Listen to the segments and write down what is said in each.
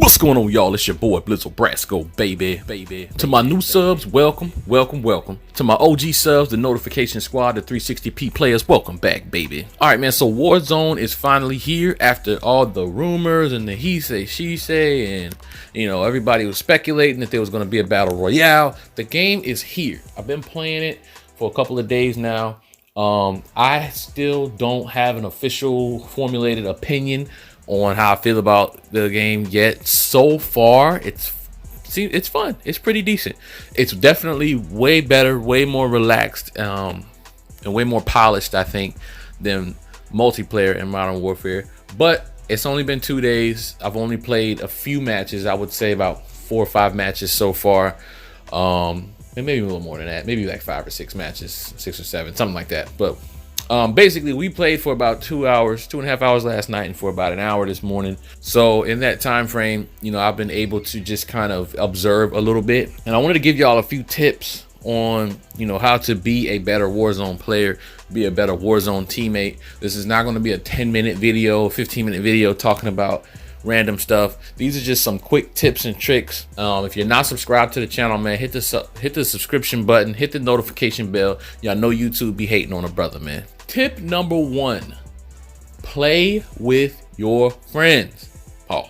What's going on, y'all? It's your boy Blizo, Brasko, baby. To my new subs, welcome. To my OG subs, the notification squad, the 360p players, welcome back, baby. All right, man. So Warzone is finally here after all the rumors and the he say, she say, and everybody was speculating that there was going to be a battle royale. The game is here. I've been playing it for a couple of days now. I still don't have an official formulated opinion on how I feel about the game yet. So far, it's fun. It's pretty decent. It's definitely way better, way more relaxed, and way more polished, I think, than multiplayer in Modern Warfare. But it's only been 2 days. I've only played a few matches. I would say about 4 or 5 matches so far. And maybe a little more than that. Maybe like 5 or 6 matches, 6 or 7, something like that. But basically, we played for about 2 hours, 2.5 hours last night, and for about an hour this morning. So in that time frame, I've been able to just kind of observe a little bit. And I wanted to give y'all a few tips on, how to be a better Warzone player, be a better Warzone teammate. This is not going to be a 10-minute video, 15-minute video talking about random stuff. These are just some quick tips and tricks. If you're not subscribed to the channel, man, hit the subscription button, hit the notification bell. Y'all know YouTube be hating on a brother, man. Tip number 1, play with your friends. Pause.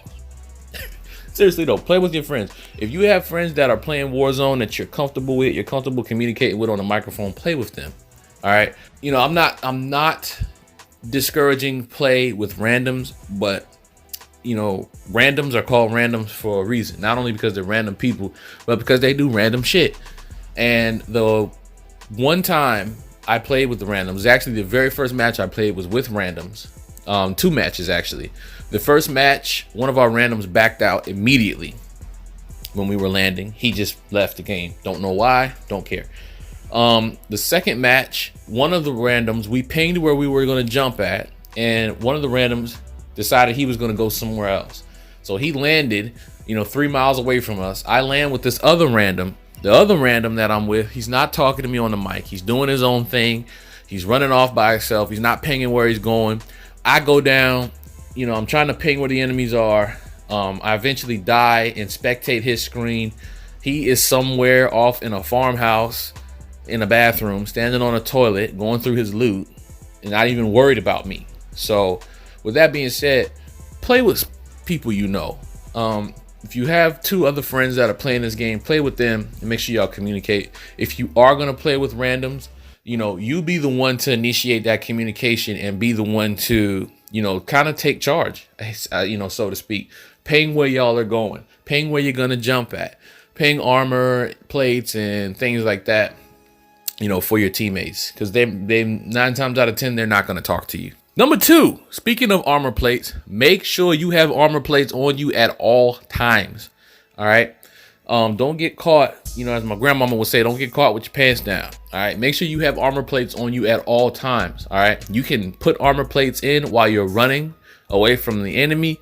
Seriously though, play with your friends. If you have friends that are playing Warzone that you're comfortable with, you're comfortable communicating with on the microphone, play with them. All right. I'm not discouraging play with randoms, but randoms are called randoms for a reason. Not only because they're random people, but because they do random shit. And the one time I played with the randoms, actually the very first match I played was with randoms. 2 matches actually. The first match, one of our randoms backed out immediately when we were landing. He just left the game. Don't know why, don't care. The second match, one of the randoms, we pinged where we were going to jump at, and one of the randoms decided he was going to go somewhere else. So he landed, 3 miles away from us. I land with this other random. The other random that I'm with, he's not talking to me on the mic. He's doing his own thing. He's running off by himself. He's not pinging where he's going. I go down, I'm trying to ping where the enemies are. I eventually die and spectate his screen. He is somewhere off in a farmhouse, in a bathroom, standing on a toilet, going through his loot, and not even worried about me. So with that being said, play with people if you have 2 other friends that are playing this game, play with them and make sure y'all communicate. If you are going to play with randoms, you be the one to initiate that communication and be the one to, kind of take charge, so to speak. Ping where y'all are going, ping where you're going to jump at, ping armor plates and things like that, for your teammates, because they 9 times out of 10, they're not going to talk to you. Number 2, speaking of armor plates, make sure you have armor plates on you at all times. All right. Don't get caught, as my grandmama would say, don't get caught with your pants down. All right. Make sure you have armor plates on you at all times. All right. You can put armor plates in while you're running away from the enemy.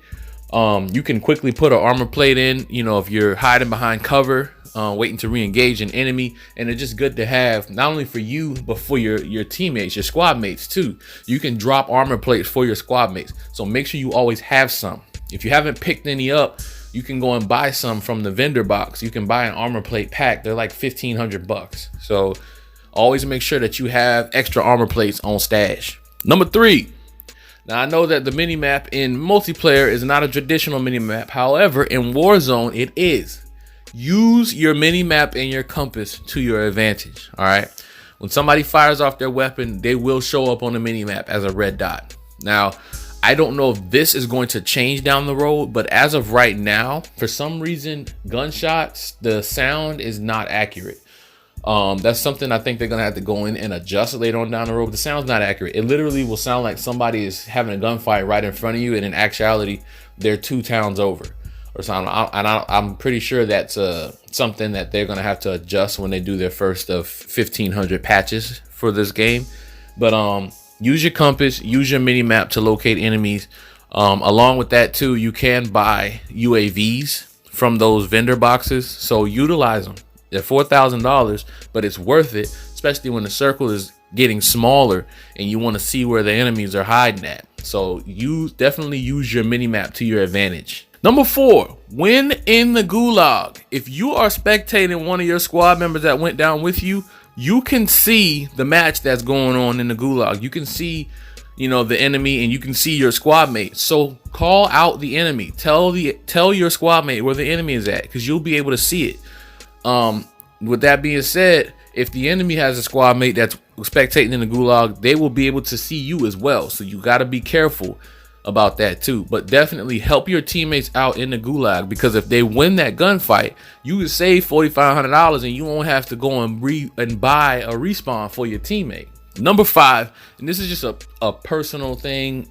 You can quickly put an armor plate in, if you're hiding behind cover, waiting to re-engage an enemy. And it's just good to have, not only for you, but for your teammates, your squad mates too. You can drop armor plates for your squad mates. So make sure you always have some. If you haven't picked any up, you can go and buy some from the vendor box. You can buy an armor plate pack. They're like $1,500. So always make sure that you have extra armor plates on stash. Number 3. Now, I know that the minimap in multiplayer is not a traditional minimap. However, in Warzone, it is. Use your minimap and your compass to your advantage. All right. When somebody fires off their weapon, they will show up on the minimap as a red dot. Now, I don't know if this is going to change down the road, but as of right now, for some reason, gunshots, the sound is not accurate. That's something I think they're going to have to go in and adjust later on down the road. The sound's not accurate. It literally will sound like somebody is having a gunfight right in front of you, and in actuality, they're 2 towns over or something. I'm pretty sure that's something that they're going to have to adjust when they do their first of 1,500 patches for this game. But use your compass, use your mini map to locate enemies. Along with that too, you can buy UAVs from those vendor boxes, so utilize them. They're $4,000, but it's worth it, especially when the circle is getting smaller and you want to see where the enemies are hiding at. So you definitely use your mini map to your advantage. Number 4, when in the gulag. If you are spectating one of your squad members that went down with you, you can see the match that's going on in the gulag. You can see, you know, the enemy, and you can see your squad mate. So call out the enemy. Tell your squad mate where the enemy is at, because you'll be able to see it. With that being said, if the enemy has a squad mate that's spectating in the gulag, they will be able to see you as well. So you got to be careful about that too. But definitely help your teammates out in the gulag, because if they win that gunfight, you can save $4,500 and you won't have to go and buy a respawn for your teammate. Number 5, and this is just a personal thing.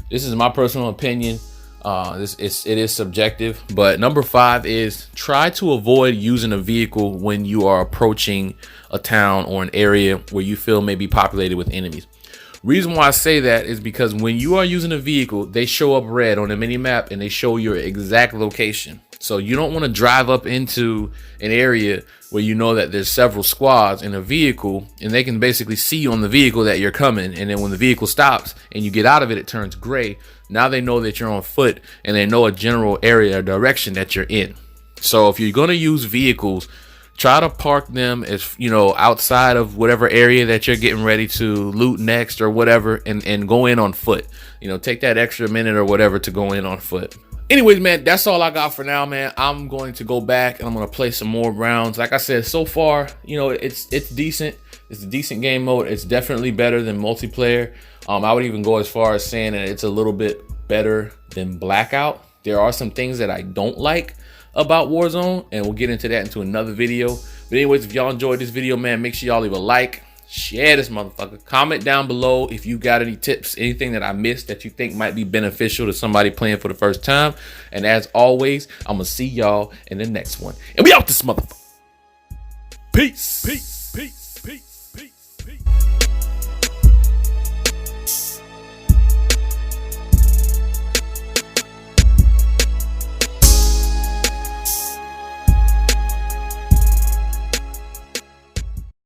This is my personal opinion. It is subjective, but number 5 is try to avoid using a vehicle when you are approaching a town or an area where you feel may be populated with enemies. Reason why I say that is because when you are using a vehicle, they show up red on the mini map and they show your exact location. So you don't want to drive up into an area where you know that there's several squads in a vehicle, and they can basically see on the vehicle that you're coming. And then when the vehicle stops and you get out of it, it turns gray. Now they know that you're on foot, and they know a general area or direction that you're in. So if you're going to use vehicles, try to park them as, you know, outside of whatever area that you're getting ready to loot next or whatever, and go in on foot. You know, take that extra minute or whatever to go in on foot. Anyways, man, that's all I got for now, man. I'm going to go back and I'm going to play some more rounds. Like I said, so far, you know, it's decent. It's a decent game mode. It's definitely better than multiplayer. I would even go as far as saying that it's a little bit better than Blackout. There are some things that I don't like about Warzone, and we'll get into that into another video. But anyways, if y'all enjoyed this video, man, make sure y'all leave a like, share this motherfucker, comment down below if you got any tips, anything that I missed that you think might be beneficial to somebody playing for the first time. And as always, I'm gonna see y'all in the next one, and we out this motherfucker. Peace.